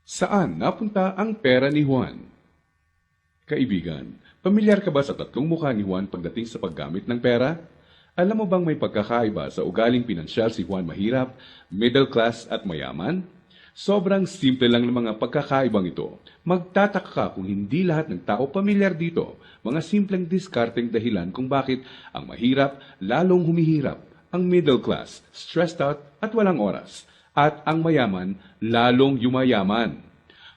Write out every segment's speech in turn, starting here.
Saan napunta ang pera ni Juan? Kaibigan, pamilyar ka ba sa tatlong mukha ni Juan pagdating sa paggamit ng pera? Alam mo bang may pagkakaiba sa ugaling pinansyal si Juan mahirap, middle class at mayaman? Sobrang simple lang ng mga pagkakaibang ito. Magtataka ka kung hindi lahat ng tao pamilyar dito. Mga simpleng diskarteng dahilan kung bakit ang mahirap lalong humihirap, ang middle class stressed out at walang oras, at ang mayaman lalong yumayaman.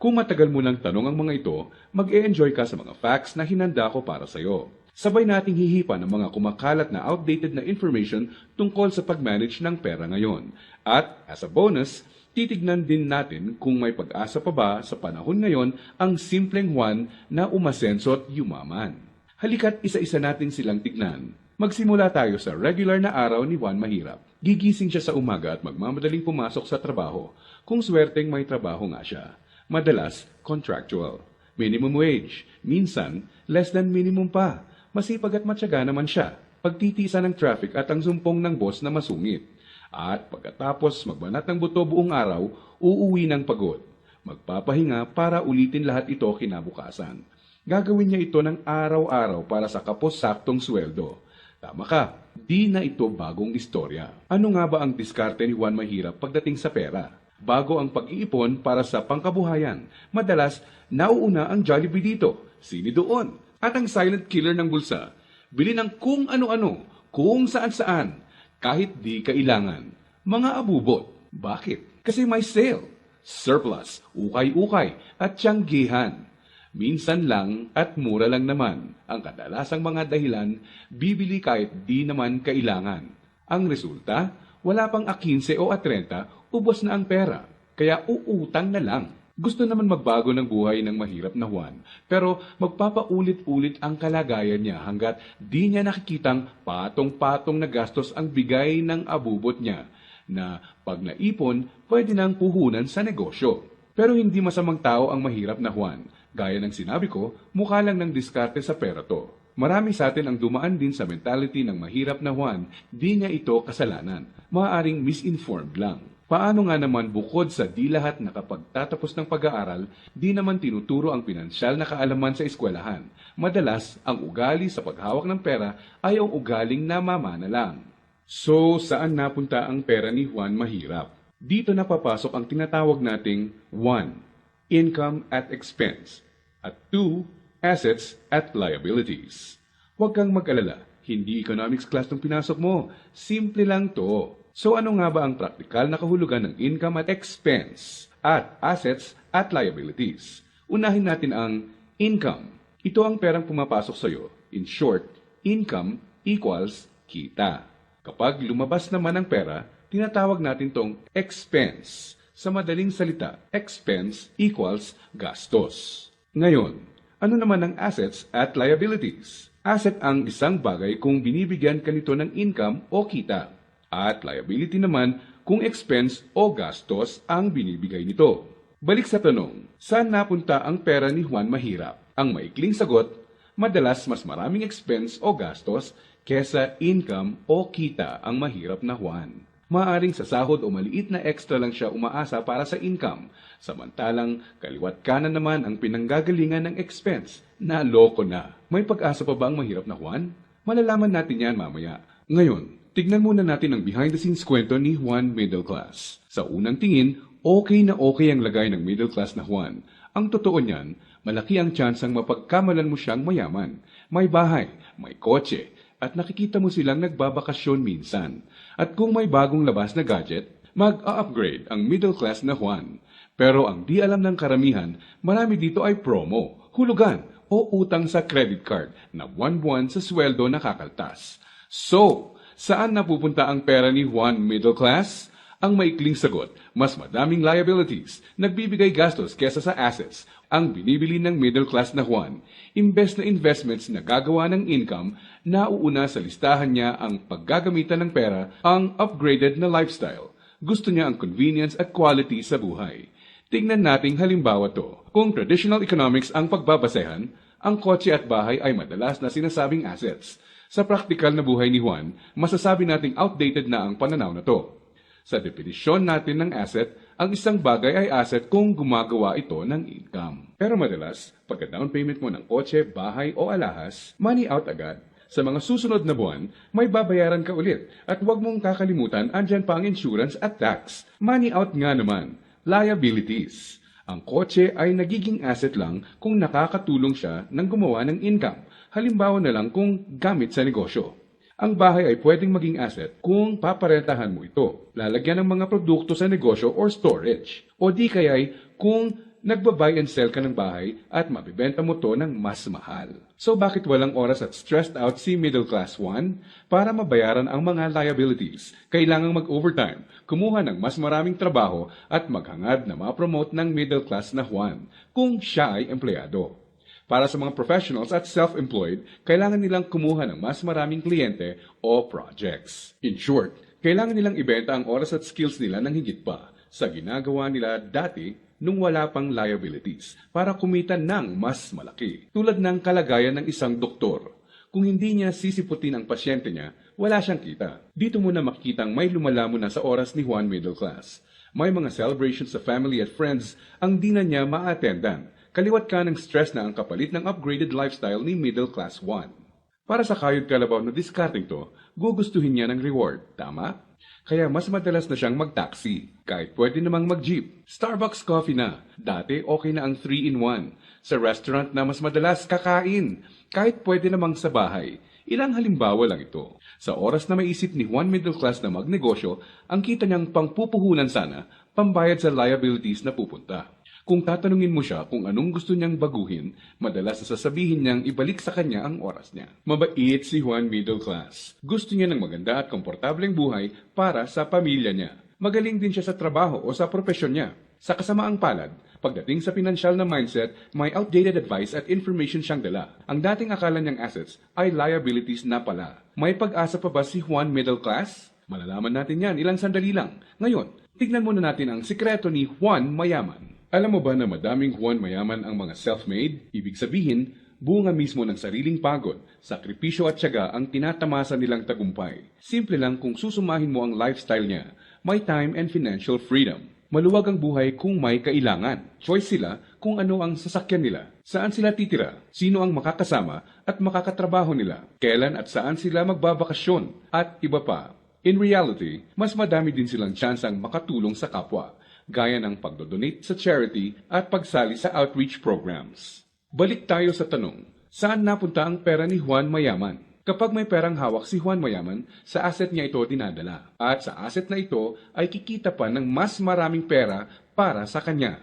Kung matagal mo lang tanong ang mga ito, mag-e-enjoy ka sa mga facts na hinanda ko para sa iyo. Sabay nating hihipan ng mga kumakalat na outdated na information tungkol sa pag-manage ng pera ngayon. At, as a bonus, titignan din natin kung may pag-asa pa ba sa panahon ngayon ang simpleng Juan na umasenso at yumaman. Halika't isa-isa natin silang tignan. Magsimula tayo sa regular na araw ni Juan Mahirap. Gigising siya sa umaga at magmamadaling pumasok sa trabaho, kung swerteng may trabaho nga siya. Madalas, contractual. Minimum wage. Minsan, less than minimum pa. Masipag at matyaga naman siya. Pagtitiisa ng traffic at ang sumpong ng boss na masungit. At pagkatapos magbanat ng buto buong araw, uuwi ng pagod. Magpapahinga para ulitin lahat ito kinabukasan. Gagawin niya ito ng araw-araw para sa kapos-saktong sweldo. Tama ka, di na ito bagong istorya. Ano nga ba ang diskarte ni Juan Mahirap pagdating sa pera? Bago ang pag-iipon para sa pangkabuhayan, madalas nauuna ang Jollibee dito, sini doon, at ang silent killer ng bulsa. Bili ng kung ano-ano, kung saan-saan, kahit di kailangan. Mga abubot. Bakit? Kasi may sale, surplus, ukay-ukay, at tiyanggihan. Minsan lang at mura lang naman. Ang kadalasang mga dahilan, bibili kahit di naman kailangan. Ang resulta, wala pang A15 o A30, ubos na ang pera. Kaya uutang na lang. Gusto naman magbago ng buhay ng mahirap na Juan, pero magpapaulit-ulit ang kalagayan niya hanggat di niya nakikitang patong-patong na gastos ang bigay ng abubot niya, na pag naipon, pwede nang puhunan sa negosyo. Pero hindi masamang tao ang mahirap na Juan. Gaya ng sinabi ko, mukha lang ng diskarte sa pera to. Marami sa atin ang dumaan din sa mentality ng mahirap na Juan, di niya ito kasalanan. Maaaring misinformed lang. Paano nga naman bukod sa di lahat nakapagtatapos ng pag-aaral, di naman tinuturo ang pinansyal na kaalaman sa eskwelahan. Madalas, ang ugali sa paghawak ng pera ay ang ugaling namamana lang. So, saan napunta ang pera ni Juan Mahirap? Dito napapasok ang tinatawag nating 1. Income at expense, at 2. Assets at liabilities. Huwag kang mag-alala, hindi economics class ng pinasok mo. Simple lang to. So ano nga ba ang praktikal na kahulugan ng income at expense at assets at liabilities? Unahin natin ang income. Ito ang perang pumapasok sa iyo. In short, income equals kita. Kapag lumabas naman ang pera, tinatawag natin tong expense. Sa madaling salita, expense equals gastos. Ngayon, ano naman ang assets at liabilities? Asset ang isang bagay kung binibigyan ka nito ng income o kita. At liability naman kung expense o gastos ang binibigay nito. Balik sa tanong, saan napunta ang pera ni Juan Mahirap? Ang maikling sagot, madalas mas maraming expense o gastos kesa income o kita ang mahirap na Juan. Maaring sa sahod o maliit na extra lang siya umaasa para sa income, samantalang kaliwat kanan naman ang pinanggagalingan ng expense. Naloko na. May pag-asa pa ba ang mahirap na Juan? Malalaman natin yan mamaya. Ngayon, tignan muna natin ang behind-the-scenes kwento ni Juan Middle Class. Sa unang tingin, okay na okay ang lagay ng middle class na Juan. Ang totoo niyan, malaki ang tsansang mapagkamalan mo siyang mayaman. May bahay, may kotse, at nakikita mo silang nagbabakasyon minsan. At kung may bagong labas na gadget, mag-a-upgrade ang middle class na Juan. Pero ang di alam ng karamihan, marami dito ay promo, hulugan, o utang sa credit card na buwan-buwan sa sweldo nakakaltas. So, saan napupunta ang pera ni Juan Middle Class? Ang maikling sagot, mas madaming liabilities, nagbibigay gastos kesa sa assets, ang binibili ng middle class na Juan. Imbes na investments na gagawa ng income, nauuna sa listahan niya ang paggagamitan ng pera, ang upgraded na lifestyle. Gusto niya ang convenience at quality sa buhay. Tingnan nating halimbawa to. Kung traditional economics ang pagbabasehan, ang kotse at bahay ay madalas na sinasabing assets. Sa praktikal na buhay ni Juan, masasabi nating outdated na ang pananaw na to. Sa definisyon natin ng asset, ang isang bagay ay asset kung gumagawa ito ng income. Pero madalas, pagka down payment mo ng kotse, bahay o alahas, money out agad. Sa mga susunod na buwan, may babayaran ka ulit at huwag mong kakalimutan andyan pa ang insurance at tax. Money out nga naman, liabilities. Ang kotse ay nagiging asset lang kung nakakatulong siya ng gumawa ng income. Halimbawa na lang kung gamit sa negosyo. Ang bahay ay pwedeng maging asset kung paparentahan mo ito, lalagyan ng mga produkto sa negosyo or storage. O di kaya'y kung nagba-buy and sell ka ng bahay at mabibenta mo to ng mas mahal. So bakit walang oras at stressed out si Middle Class 1? Para mabayaran ang mga liabilities, kailangang mag-overtime, kumuha ng mas maraming trabaho at maghangad na ma-promote ng middle class na Juan kung siya ay empleyado. Para sa mga professionals at self-employed, kailangan nilang kumuha ng mas maraming kliyente o projects. In short, kailangan nilang ibenta ang oras at skills nila ng higit pa sa ginagawa nila dati nung wala pang liabilities para kumita ng mas malaki. Tulad ng kalagayan ng isang doktor. Kung hindi niya sisiputin ang pasyente niya, wala siyang kita. Dito mo na makikitang may lumalamon na sa oras ni Juan Middle Class. May mga celebrations sa family at friends ang di na niya ma-attendan. Kaliwat ka ng stress na ang kapalit ng upgraded lifestyle ni Middle Class 1. Para sa kayod kalabaw na discarding to, gugustuhin niya ng reward, tama? Kaya mas madalas na siyang mag-taxi, kahit pwede namang mag-jeep. Starbucks coffee na, dati okay na ang 3-in-1. Sa restaurant na mas madalas kakain, kahit pwede namang sa bahay. Ilang halimbawa lang ito. Sa oras na maisip ni Juan Middle Class na magnegosyo, ang kita niyang pangpupuhunan sana, pambayad sa liabilities na pupunta. Kung tatanungin mo siya kung anong gusto niyang baguhin, madalas na sasabihin niyang ibalik sa kanya ang oras niya. Mabait si Juan Middle Class. Gusto niya ng maganda at komportableng buhay para sa pamilya niya. Magaling din siya sa trabaho o sa propesyon niya. Sa kasamaang palad, pagdating sa pinansyal na mindset, may outdated advice at information siyang dala. Ang dating akala niyang assets ay liabilities na pala. May pag-asa pa ba si Juan Middle Class? Malalaman natin yan ilang sandali lang. Ngayon, tignan muna natin ang sikreto ni Juan Mayaman. Alam mo ba na madaming Juan Mayaman ang mga self-made? Ibig sabihin, bunga mismo ng sariling pagod, sakripisyo at tiyaga ang tinatamasa nilang tagumpay. Simple lang kung susumahin mo ang lifestyle niya, may time and financial freedom. Maluwag ang buhay kung may kailangan. Choice sila kung ano ang sasakyan nila, saan sila titira, sino ang makakasama at makakatrabaho nila, kailan at saan sila magbabakasyon, at iba pa. In reality, mas madami din silang tsansang makatulong sa kapwa, gaya ng pagdodonate sa charity at pagsali sa outreach programs. Balik tayo sa tanong, saan napunta ang pera ni Juan Mayaman? Kapag may perang hawak si Juan Mayaman, sa asset niya ito dinadala. At sa asset na ito ay kikita pa ng mas maraming pera para sa kanya.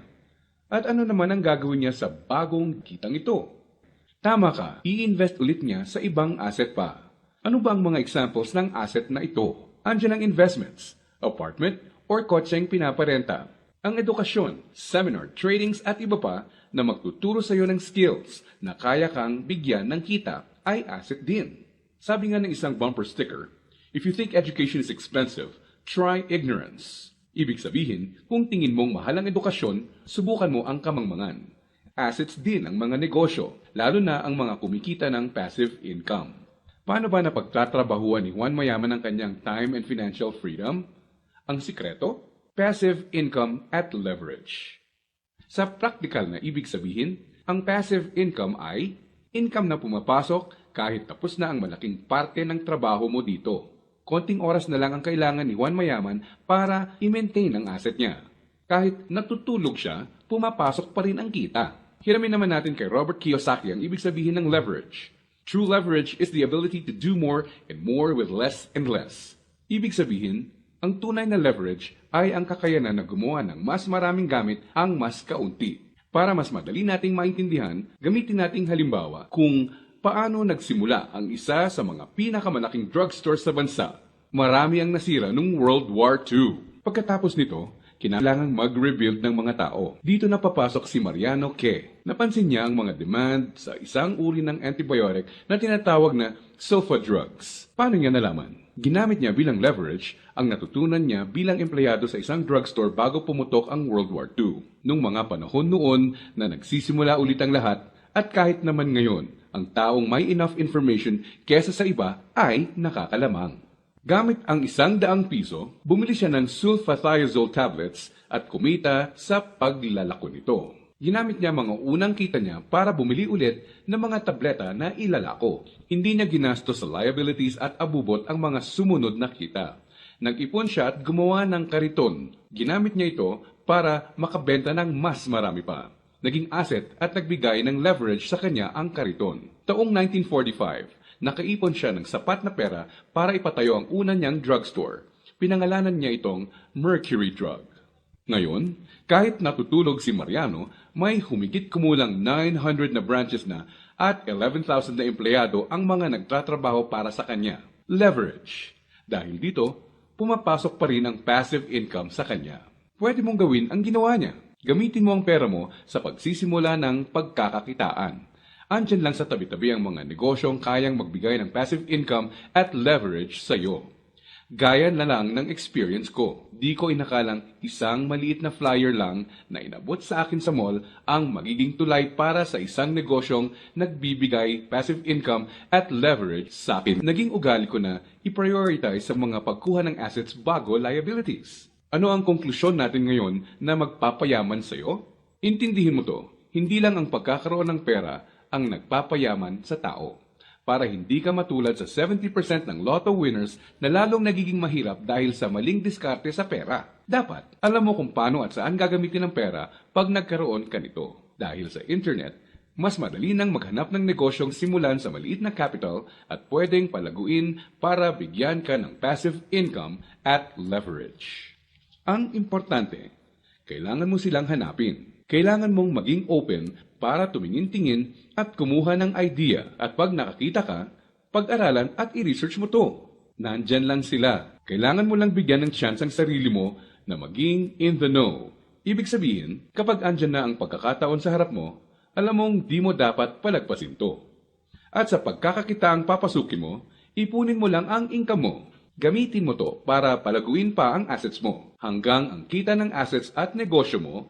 At ano naman ang gagawin niya sa bagong kitang ito? Tama ka, i-invest ulit niya sa ibang asset pa. Ano ba ang mga examples ng asset na ito? Andiyan ang investments, apartment, or kotseng pinaparenta, ang edukasyon, seminar, tradings at iba pa na magtuturo sa iyo ng skills na kaya kang bigyan ng kita ay asset din. Sabi nga ng isang bumper sticker, if you think education is expensive, try ignorance. Ibig sabihin, kung tingin mong mahal ang edukasyon, subukan mo ang kamangmangan. Assets din ang mga negosyo, lalo na ang mga kumikita ng passive income. Paano ba napagtatrabahuan ni Juan Mayaman ang kanyang time and financial freedom? Ang sikreto? Passive income at leverage. Sa practical na ibig sabihin, ang passive income ay income na pumapasok kahit tapos na ang malaking parte ng trabaho mo dito. Konting oras na lang ang kailangan ni Juan Mayaman para i-maintain ang asset niya. Kahit natutulog siya, pumapasok pa rin ang kita. Hiramin naman natin kay Robert Kiyosaki ang ibig sabihin ng leverage. True leverage is the ability to do more and more with less and less. Ibig sabihin, ang tunay na leverage ay ang kakayanan na gumawa ng mas maraming gamit ang mas kaunti. Para mas madali nating maintindihan, gamitin nating halimbawa kung paano nagsimula ang isa sa mga pinakamalaking drugstore sa bansa. Marami ang nasira noong World War II. Pagkatapos nito, kinailangang mag-rebuild ng mga tao. Dito na papasok si Mariano K. Napansin niya ang mga demand sa isang uri ng antibiotic na tinatawag na sulfa drugs. Paano niya nalaman? Ginamit niya bilang leverage ang natutunan niya bilang empleyado sa isang drugstore bago pumutok ang World War II. Nung mga panahon noon na nagsisimula ulit ang lahat at kahit naman ngayon, ang taong may enough information kesa sa iba ay nakakalamang. Gamit ang 100 piso, bumili siya ng sulfathiazole tablets at kumita sa paglalako nito. Ginamit niya mga unang kita niya para bumili ulit ng mga tableta na ilalako. Hindi niya ginasto sa liabilities at abubot ang mga sumunod na kita. Nag-ipon siya at gumawa ng kariton. Ginamit niya ito para makabenta ng mas marami pa. Naging asset at nagbigay ng leverage sa kanya ang kariton. Taong 1945, nakaipon siya ng sapat na pera para ipatayo ang una niyang drugstore. Pinangalanan niya itong Mercury Drug. Ngayon, kahit natutulog si Mariano, may humigit kumulang 900 na branches na at 11,000 na empleyado ang mga nagtatrabaho para sa kanya. Leverage. Dahil dito, pumapasok pa rin ang passive income sa kanya. Pwede mong gawin ang ginawa niya. Gamitin mo ang pera mo sa pagsisimula ng pagkakakitaan. Andyan lang sa tabi-tabi ang mga negosyong kayang magbigay ng passive income at leverage sa iyo. Gaya na lang ng experience ko. Di ko inakalang isang maliit na flyer lang na inabot sa akin sa mall ang magiging tulay para sa isang negosyong nagbibigay passive income at leverage sa akin. Naging ugali ko na i-prioritize sa mga pagkuha ng assets bago liabilities. Ano ang konklusyon natin ngayon na magpapayaman sa iyo? Intindihin mo to, hindi lang ang pagkakaroon ng pera ang nagpapayaman sa tao. Para hindi ka matulad sa 70% ng lotto winners na lalong nagiging mahirap dahil sa maling diskarte sa pera. Dapat, alam mo kung paano at saan gagamitin ang pera pag nagkaroon ka nito. Dahil sa internet, mas madali nang maghanap ng negosyong simulan sa maliit na capital at pwedeng palaguin para bigyan ka ng passive income at leverage. Ang importante, kailangan mo silang hanapin. Kailangan mong maging open para tumingin-tingin at kumuha ng idea at pag nakakita ka, pag-aralan at i-research mo to. Nandyan lang sila. Kailangan mo lang bigyan ng chance ang sarili mo na maging in the know. Ibig sabihin, kapag andyan na ang pagkakataon sa harap mo, alam mong di mo dapat palagpasin to. At sa pagkakakitaang papasukin mo, ipunin mo lang ang income mo. Gamitin mo to para palaguin pa ang assets mo hanggang ang kita ng assets at negosyo mo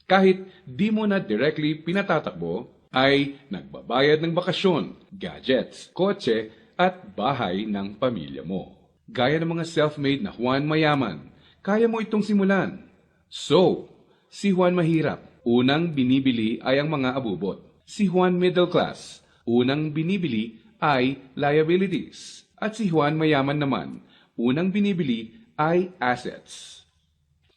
kahit di mo na directly pinatatakbo, ay nagbabayad ng bakasyon, gadgets, kotse, at bahay ng pamilya mo. Gaya ng mga self-made na Juan Mayaman, kaya mo itong simulan. So, si Juan Mahirap, unang binibili ay ang mga abubot. Si Juan Middle Class, unang binibili ay liabilities. At si Juan Mayaman naman, unang binibili ay assets.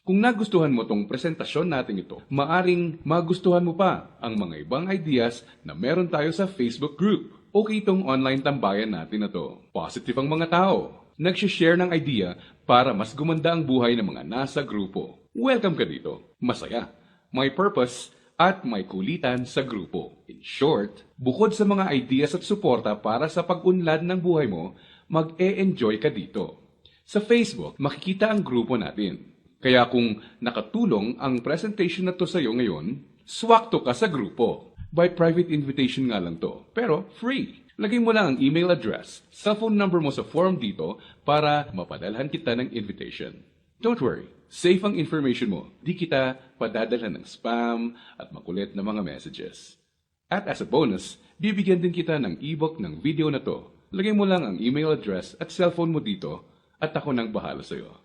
Kung nagustuhan mo tong presentasyon natin ito, maaring magustuhan mo pa ang mga ibang ideas na meron tayo sa Facebook group. Okay itong online tambayan natin na to. Positive ang mga tao. Nagsishare ng idea para mas gumanda ang buhay ng mga nasa grupo. Welcome ka dito. Masaya, may purpose, at may kulitan sa grupo. In short, bukod sa mga ideas at suporta para sa pag-unlad ng buhay mo, mag-e-enjoy ka dito. Sa Facebook, makikita ang grupo natin. Kaya kung nakatulong ang presentation na to sa iyo ngayon, swakto ka sa grupo. By private invitation nga lang to, pero free. Lagay mo lang ang email address, cellphone number mo sa form dito para mapadalhan kita ng invitation. Don't worry, safe ang information mo. Di kita padadalhan ng spam at makulit na mga messages. At as a bonus, bibigyan din kita ng ebook ng video na to. Lagay mo lang ang email address at cellphone mo dito at ako nang bahala sa iyo.